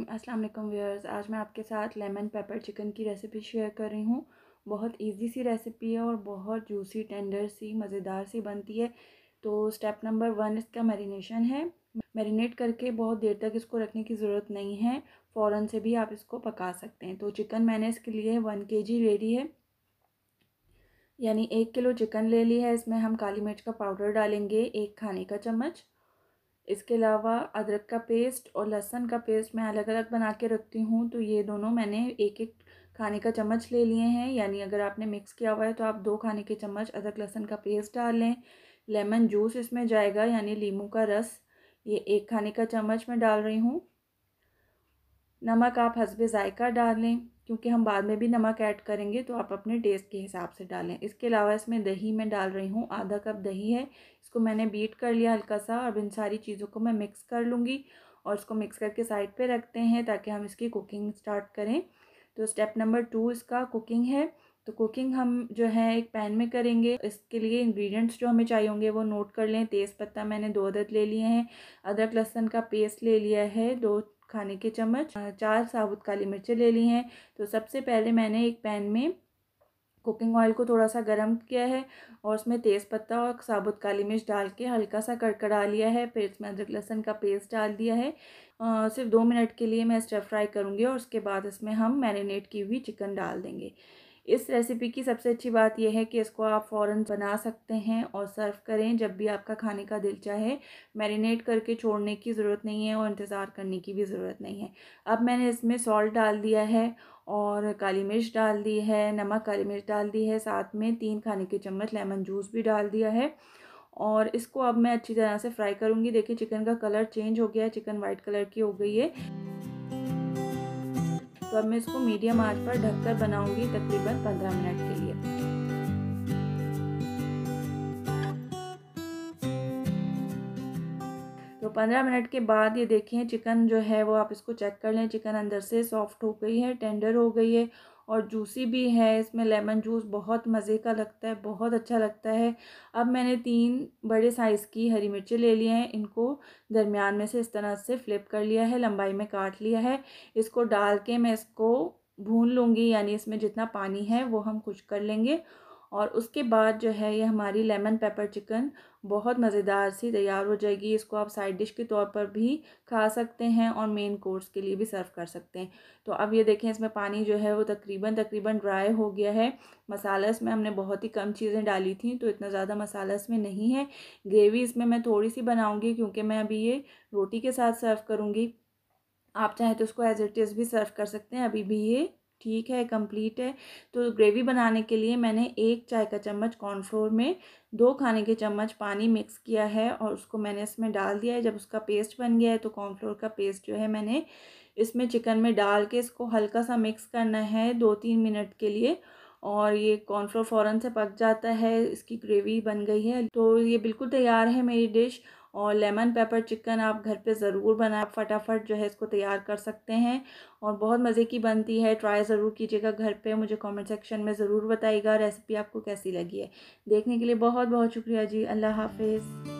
अस्सलाम वालेकुम व्यूअर्स। आज मैं आपके साथ लेमन पेपर चिकन की रेसिपी शेयर कर रही हूँ। बहुत इजी सी रेसिपी है और बहुत जूसी, टेंडर सी, मज़ेदार सी बनती है। तो स्टेप नंबर 1 इसका मैरिनेशन है। मैरिनेट करके बहुत देर तक इसको रखने की ज़रूरत नहीं है, फ़ौरन से भी आप इसको पका सकते हैं। तो चिकन मैंने इसके लिए 1 kg ले ली है, यानी 1 किलो चिकन ले ली है। इसमें हम काली मिर्च का पाउडर डालेंगे 1 खाने का चम्मच। इसके अलावा अदरक का पेस्ट और लहसुन का पेस्ट मैं अलग अलग बना के रखती हूँ, तो ये दोनों मैंने 1-1 खाने का चम्मच ले लिए हैं। यानी अगर आपने मिक्स किया हुआ है तो आप 2 खाने के चम्मच अदरक लहसुन का पेस्ट डाल लें। लेमन जूस इसमें जाएगा, यानी नींबू का रस, ये 1 खाने का चम्मच मैं डाल रही हूँ। नमक आप हस्बे ज़ायका डाल लें, क्योंकि हम बाद में भी नमक ऐड करेंगे, तो आप अपने टेस्ट के हिसाब से डालें। इसके अलावा इसमें दही मैं डाल रही हूँ, आधा कप दही है। इसको मैंने बीट कर लिया हल्का सा। अब इन सारी चीज़ों को मैं मिक्स कर लूँगी और इसको मिक्स करके साइड पे रखते हैं ताकि हम इसकी कुकिंग स्टार्ट करें। तो स्टेप नंबर 2 इसका कुकिंग है। तो कुकिंग हम जो है एक पैन में करेंगे। इसके लिए इंग्रेडिएंट्स जो हमें चाहिए होंगे वो नोट कर लें। तेज़पत्ता मैंने 2 अदद ले लिए हैं। अदरक लहसुन का पेस्ट ले लिया है 2 खाने के चम्मच। 4 साबुत काली मिर्चें ले ली हैं। तो सबसे पहले मैंने एक पैन में कुकिंग ऑयल को थोड़ा सा गर्म किया है और उसमें तेज़पत्ता और साबुत काली मिर्च डाल के हल्का सा कड़कड़ा लिया है। फिर इसमें अदरक लहसुन का पेस्ट डाल दिया है। सिर्फ 2 मिनट के लिए मैं स्टर फ्राई करूँगी और उसके बाद इसमें हम मैरिनेट की हुई चिकन डाल देंगे। इस रेसिपी की सबसे अच्छी बात यह है कि इसको आप फ़ौरन बना सकते हैं और सर्व करें जब भी आपका खाने का दिल चाहे। मैरिनेट करके छोड़ने की ज़रूरत नहीं है और इंतज़ार करने की भी ज़रूरत नहीं है। अब मैंने इसमें सॉल्ट डाल दिया है और काली मिर्च डाल दी है, नमक, काली मिर्च डाल दी है, साथ में 3 खाने के चम्मच लेमन जूस भी डाल दिया है। और इसको अब मैं अच्छी तरह से फ्राई करूँगी। देखिए चिकन का कलर चेंज हो गया है, चिकन वाइट कलर की हो गई है। तो अब मैं इसको मीडियम आंच पर ढककर बनाऊंगी तकरीबन 15 मिनट के लिए। तो 15 मिनट के बाद ये देखें चिकन जो है वो आप इसको चेक कर लें। चिकन अंदर से सॉफ्ट हो गई है, टेंडर हो गई है और जूसी भी है। इसमें लेमन जूस बहुत मज़े का लगता है, बहुत अच्छा लगता है। अब मैंने 3 बड़े साइज़ की हरी मिर्चें ले ली हैं। इनको दरमियान में से इस तरह से फ्लिप कर लिया है, लंबाई में काट लिया है। इसको डाल के मैं इसको भून लूँगी, यानी इसमें जितना पानी है वो हम खुश कर लेंगे। और उसके बाद जो है ये हमारी लेमन पेपर चिकन बहुत मज़ेदार सी तैयार हो जाएगी। इसको आप साइड डिश के तौर पर भी खा सकते हैं और मेन कोर्स के लिए भी सर्व कर सकते हैं। तो अब ये देखें इसमें पानी जो है वो तकरीबन ड्राई हो गया है। मसाला इसमें हमने बहुत ही कम चीज़ें डाली थी, तो इतना ज़्यादा मसाला इसमें नहीं है। ग्रेवी इसमें मैं थोड़ी सी बनाऊँगी क्योंकि मैं अभी ये रोटी के साथ सर्व करूँगी। आप चाहें तो उसको एज इट इज़ भी सर्व कर सकते हैं, अभी भी ये ठीक है, कंप्लीट है। तो ग्रेवी बनाने के लिए मैंने 1 चाय का चम्मच कॉर्नफ्लोर में 2 खाने के चम्मच पानी मिक्स किया है और उसको मैंने इसमें डाल दिया है। जब उसका पेस्ट बन गया है तो कॉर्नफ्लोर का पेस्ट जो है मैंने इसमें चिकन में डाल के इसको हल्का सा मिक्स करना है 2-3 मिनट के लिए। और ये कॉर्नफ्लोर फ़ौरन से पक जाता है, इसकी ग्रेवी बन गई है। तो ये बिल्कुल तैयार है मेरी डिश। और लेमन पेपर चिकन आप घर पे ज़रूर बनाएं, फटाफट जो है इसको तैयार कर सकते हैं और बहुत मज़े की बनती है। ट्राई ज़रूर कीजिएगा घर पे। मुझे कमेंट सेक्शन में ज़रूर बताइएगा रेसिपी आपको कैसी लगी है। देखने के लिए बहुत बहुत शुक्रिया जी। अल्लाह हाफ़िज़।